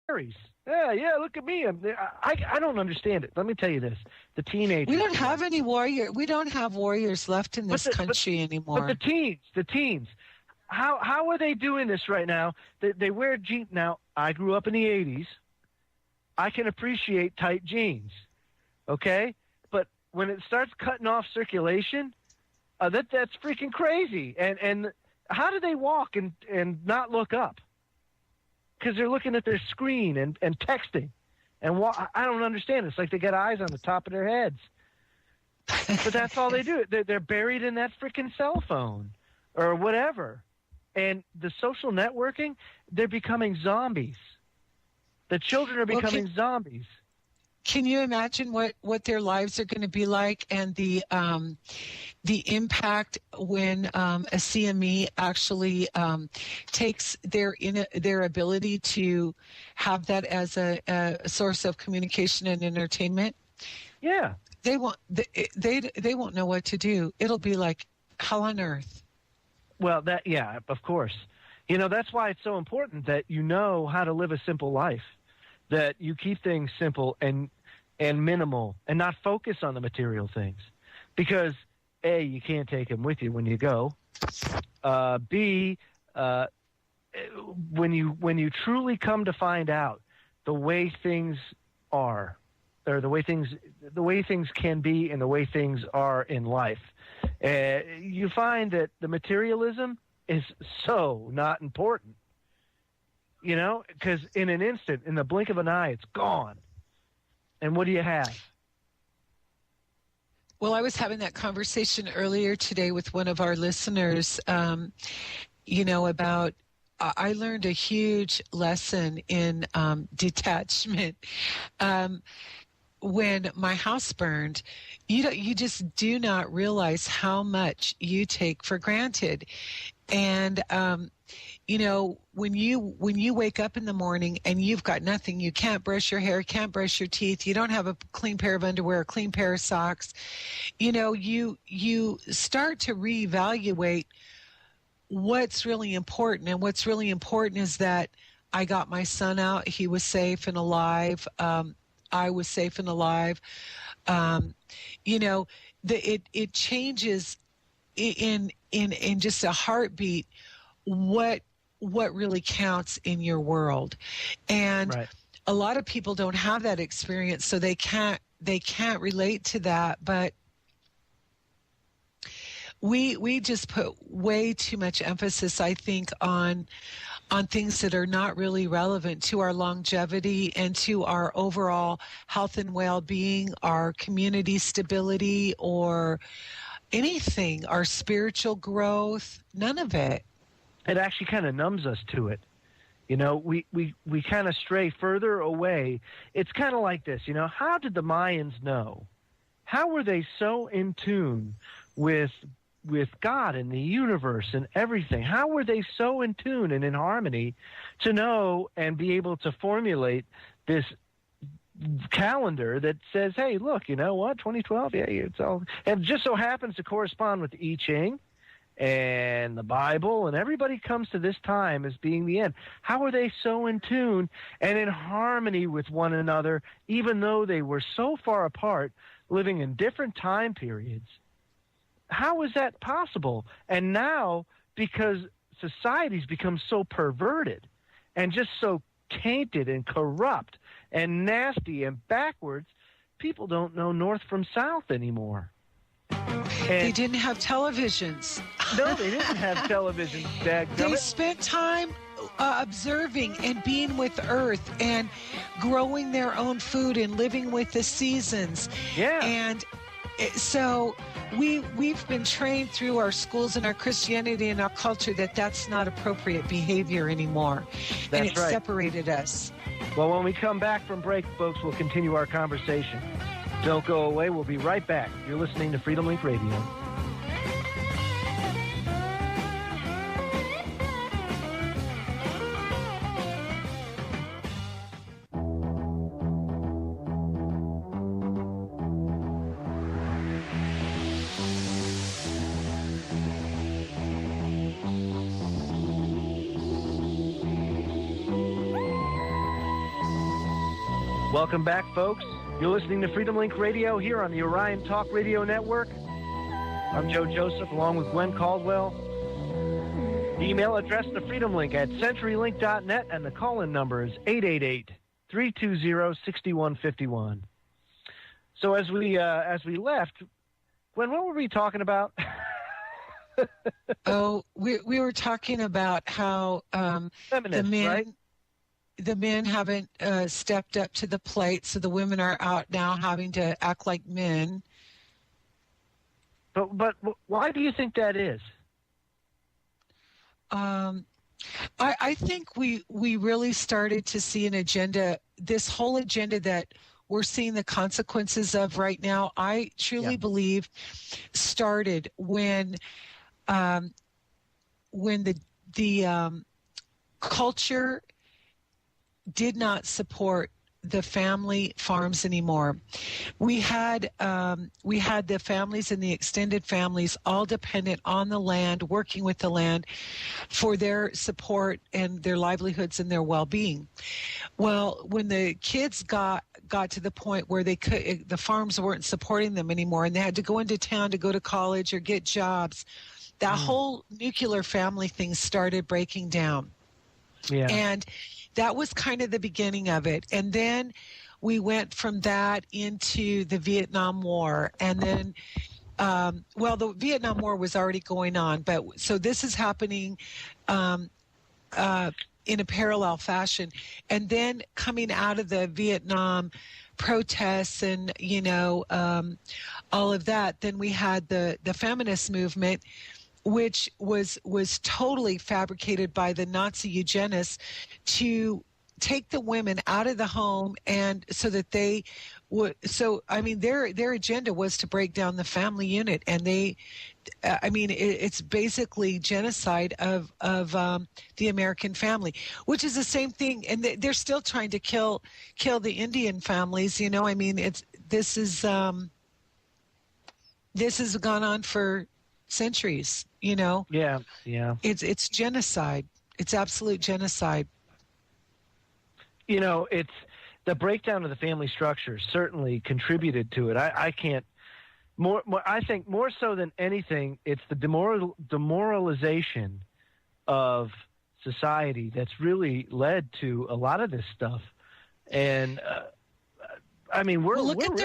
berries. Yeah, look at me. I don't understand it. Let me tell you this: the teenagers. We don't have any warrior. We don't have warriors left in this country anymore. But the teens. How are they doing this right now? They wear jeans. Now, I grew up in the 80s. I can appreciate tight jeans, okay? But when it starts cutting off circulation, that's freaking crazy. And how do they walk and not look up? Because they're looking at their screen and texting. And I don't understand. It's like they got eyes on the top of their heads. But that's all they do. They're buried in that freaking cell phone or whatever. And the social networking, they're becoming zombies. The children are becoming zombies. Can you imagine what their lives are going to be like, and the impact when a CME actually takes their ability to have that as a source of communication and entertainment? Yeah, they won't know what to do. It'll be like hell on earth. Well, of course. That's why it's so important that you know how to live a simple life, that you keep things simple and minimal and not focus on the material things. Because, A, you can't take them with you when you go. B, when you truly come to find out the way things are, or the way things can be and the way things are in life, you find that the materialism is so not important. Because in an instant, in the blink of an eye, it's gone. And what do you have? Well, I was having that conversation earlier today with one of our listeners, about I learned a huge lesson in detachment. When my house burned, you just do not realize how much you take for granted. And when you wake up in the morning and you've got nothing, you can't brush your hair, can't brush your teeth, you don't have a clean pair of underwear, a clean pair of socks, you start to reevaluate what's really important. And what's really important is that I got my son out, he was safe and alive, I was safe and alive. It changes in just a heartbeat what really counts in your world. And right. A lot of people don't have that experience, so they can't relate to that. But we just put way too much emphasis, I think, on things that are not really relevant to our longevity and to our overall health and well-being, our community stability, or anything, our spiritual growth, none of it. It actually kind of numbs us to it. We kind of stray further away. It's kind of like this, how did the Mayans know? How were they so in tune with God and the universe and everything? How were they so in tune and in harmony to know and be able to formulate this calendar that says, hey, look, you know what, 2012, yeah, it's all, and it just so happens to correspond with the I Ching and the Bible, and everybody comes to this time as being the end. How are they so in tune and in harmony with one another, even though they were so far apart, living in different time periods? How is that possible? And now, because society's become so perverted and just so tainted and corrupt and nasty and backwards, people don't know north from south anymore. They didn't have televisions. No, they didn't have televisions. They spent time observing and being with Earth and growing their own food and living with the seasons. Yeah. And so we've been trained through our schools and our Christianity and our culture that that's not appropriate behavior anymore. And it separated us. Well, when we come back from break, folks, we'll continue our conversation. Don't go away. We'll be right back. You're listening to Freedom Link Radio. Welcome back, folks. You're listening to Freedom Link Radio here on the Orion Talk Radio Network. I'm Joe Joseph, along with Gwen Caldwell. The email address to Freedom Link at CenturyLink.net, and the call-in number is 888-320-6151. So as we left, Gwen, what were we talking about? We were talking about how Feminist, right? The men haven't stepped up to the plate, so the women are out now having to act like men. But why do you think that is? I think we really started to see an agenda, this whole agenda that we're seeing the consequences of right now. I truly believe started when the culture did not support the family farms anymore. We had the families and the extended families all dependent on the land, working with the land for their support and their livelihoods and their well-being. Well, when the kids got to the point where the farms weren't supporting them anymore, and they had to go into town to go to college or get jobs, that whole nuclear family thing started breaking down. Yeah. And that was kind of the beginning of it. And then we went from that into the Vietnam War. And then, the Vietnam War was already going on. But so this is happening in a parallel fashion. And then coming out of the Vietnam protests and, all of that, then we had the feminist movement, which was totally fabricated by the Nazi eugenists to take the women out of the home, and so that they would. So I mean, their agenda was to break down the family unit, and it's basically genocide of the American family, which is the same thing, and they're still trying to kill the Indian families. I mean, this has gone on for centuries. Yeah. It's genocide. It's absolute genocide. It's the breakdown of the family structure certainly contributed to it. I think more so than anything, it's the demoralization of society that's really led to a lot of this stuff. And look at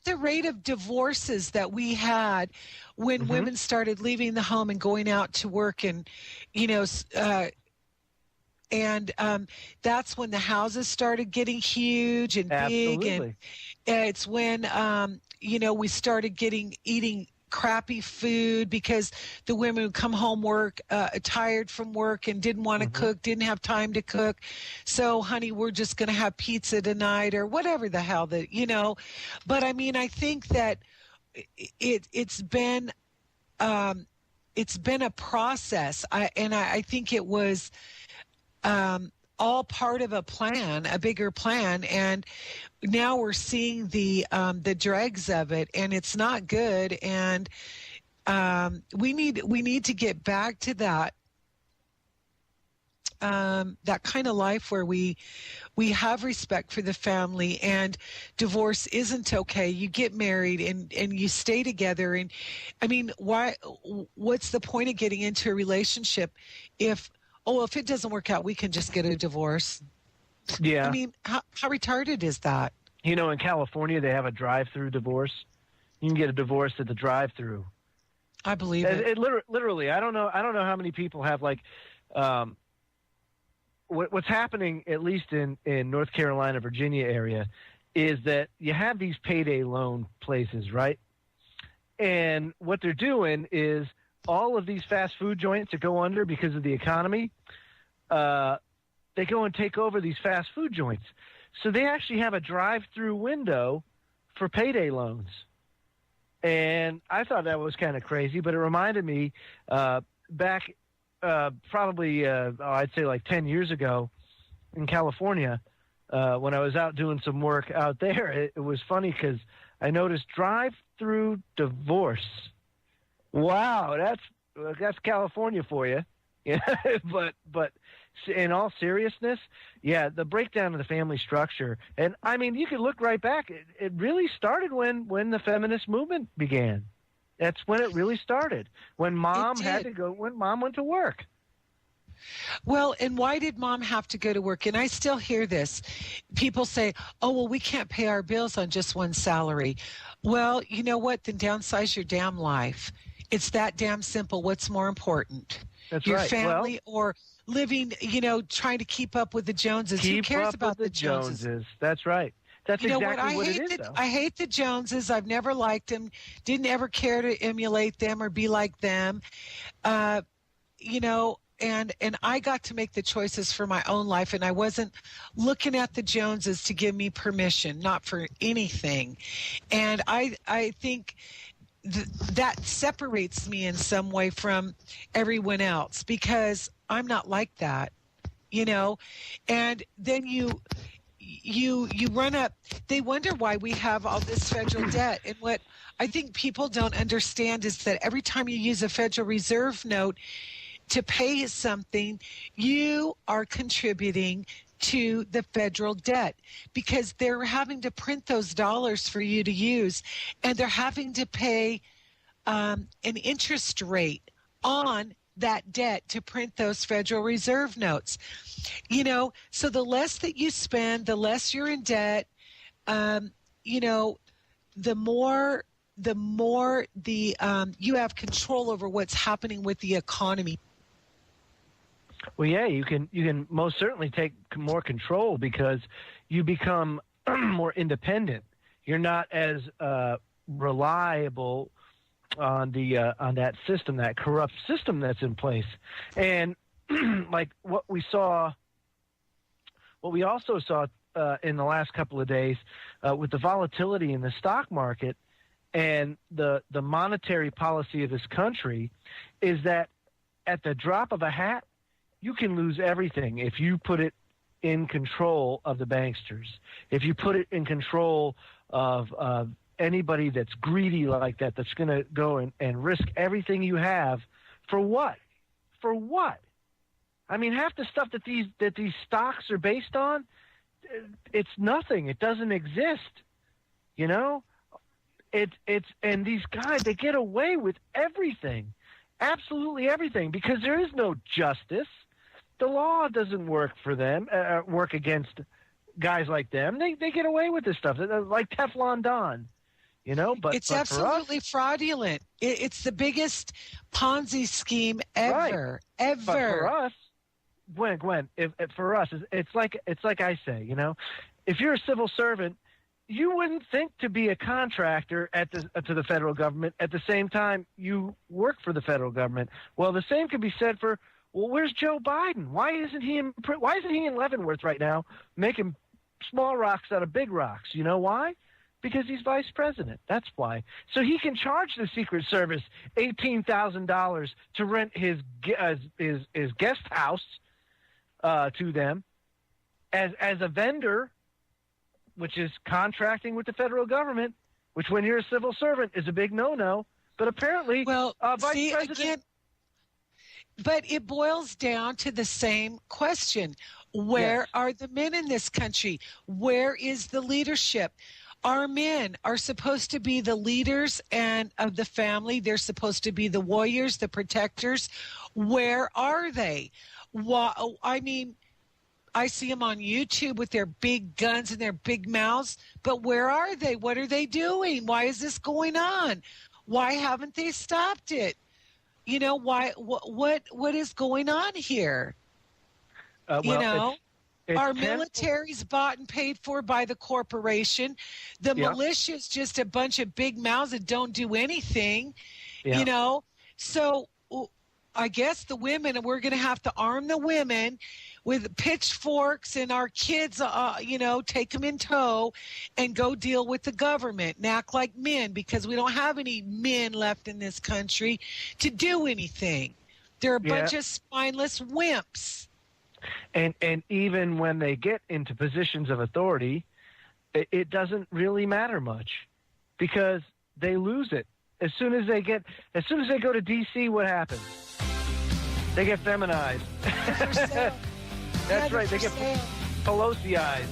the rate of divorces that we had when women started leaving the home and going out to work, and that's when the houses started getting huge and big, and it's when we started eating crappy food because the women would come home tired from work and didn't want to cook, didn't have time to cook. So, honey, we're just going to have pizza tonight or whatever the hell But I mean, I think that it's been a process. I think it was all part of a plan, a bigger plan, and now we're seeing the dregs of it, and it's not good. And we need to get back to that kind of life where we have respect for the family, and divorce isn't okay. You get married and you stay together. And I mean, what's the point of getting into a relationship if it doesn't work out, we can just get a divorce? Yeah. I mean, how retarded is that? In California, they have a drive-through divorce. You can get a divorce at the drive-through. I believe it. It literally, I don't know how many people have what's happening, at least in North Carolina, Virginia area, is that you have these payday loan places, right? And what they're doing is all of these fast food joints that go under because of the economy, they go and take over these fast food joints. So they actually have a drive-through window for payday loans. And I thought that was kind of crazy, but it reminded me back probably, I'd say like 10 years ago in California, when I was out doing some work out there. It was funny because I noticed drive-through divorce. Wow, that's California for you. Yeah, but in all seriousness, yeah, the breakdown of the family structure, and I mean, you could look right back. It really started when the feminist movement began. That's when it really started. When mom when mom went to work. Well, and why did mom have to go to work? And I still hear this. People say, oh, well, we can't pay our bills on just one salary. Well, you know what? Then downsize your damn life. It's that damn simple. What's more important? That's your right. family or living, trying to keep up with the Joneses? Who cares about the Joneses? That's right. That's exactly what it is, though. I hate the Joneses. I've never liked them. Didn't ever care to emulate them or be like them. And I got to make the choices for my own life, and I wasn't looking at the Joneses to give me permission, not for anything. And I think that separates me in some way from everyone else because I'm not like that, And then you run up. They wonder why we have all this federal debt. And what I think people don't understand is that every time you use a Federal Reserve note to pay something, you are contributing to the federal debt because they're having to print those dollars for you to use, and they're having to pay an interest rate on that debt to print those Federal Reserve notes. So the less that you spend, the less you're in debt, the more you have control over what's happening with the economy. Well, yeah, you can most certainly take more control because you become more independent. You're not as reliable on that system, that corrupt system that's in place. And like what we also saw in the last couple of days with the volatility in the stock market and the monetary policy of this country is that at the drop of a hat, you can lose everything if you put it in control of the banksters. If you put it in control of anybody that's greedy like that, that's going to go and risk everything you have for what? For what? I mean, half the stuff that these stocks are based on, it's nothing. It doesn't exist. It's and these guys, they get away with everything, absolutely everything, because there is no justice. The law doesn't work for them, work against guys like them. They get away with this stuff, like Teflon Don, But it's absolutely fraudulent. It's the biggest Ponzi scheme ever, right. ever. But for us, Gwen, if for us, it's like I say, if you're a civil servant, you wouldn't think to be a contractor to the federal government at the same time you work for the federal government. Well, the same could be said for. Well, where's Joe Biden? Why isn't he in Leavenworth right now making small rocks out of big rocks? You know why? Because he's vice president. That's why. So he can charge the Secret Service $18,000 to rent his guest house to them as a vendor, which is contracting with the federal government, which when you're a civil servant is a big no-no. But apparently, vice president. Again, but it boils down to the same question. Where are the men in this country? Where is the leadership? Our men are supposed to be the leaders of the family. They're supposed to be the warriors, the protectors. Where are they? I mean, I see them on YouTube with their big guns and their big mouths, but where are they? What are they doing? Why is this going on? Why haven't they stopped it? Why? What is going on here? Our military's bought and paid for by the corporation. The militia is just a bunch of big mouths that don't do anything. So I guess the women, we're going to have to arm the women with pitchforks and our kids, take them in tow and go deal with the government and act like men because we don't have any men left in this country to do anything. They're a bunch of spineless wimps. And even when they get into positions of authority, it doesn't really matter much because they lose it. As soon as they go to D.C., what happens? They get feminized. That's right. They get Pelosi eyes.